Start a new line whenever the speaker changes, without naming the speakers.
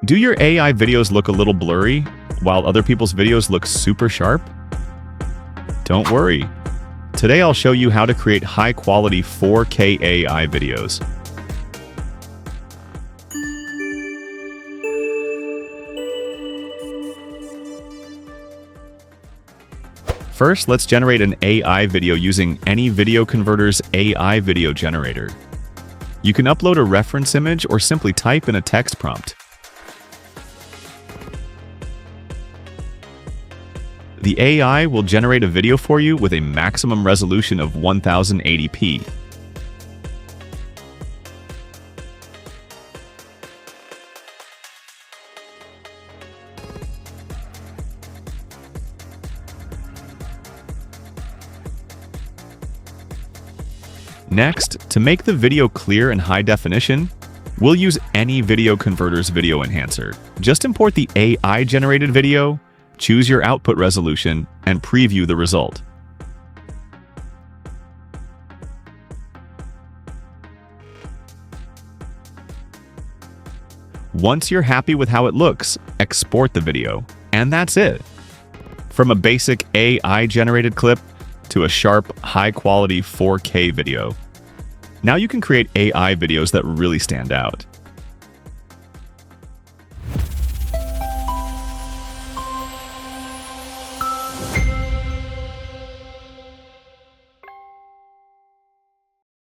Do your AI videos look a little blurry, while other people's videos look super sharp? Don't worry. Today I'll show you how to create high-quality 4K AI videos. First, let's generate an AI video using any video converter's AI video generator. You can upload a reference image or simply type in a text prompt. The AI will generate a video for you with a maximum resolution of 1080p. Next, to make the video clear and high definition, we'll use any video converter's video enhancer. Just import the AI-generated video, choose your output resolution, and preview the result. Once you're happy with how it looks, export the video. And that's it. From a basic AI-generated clip to a sharp, high-quality 4K video. Now you can create AI videos that really stand out.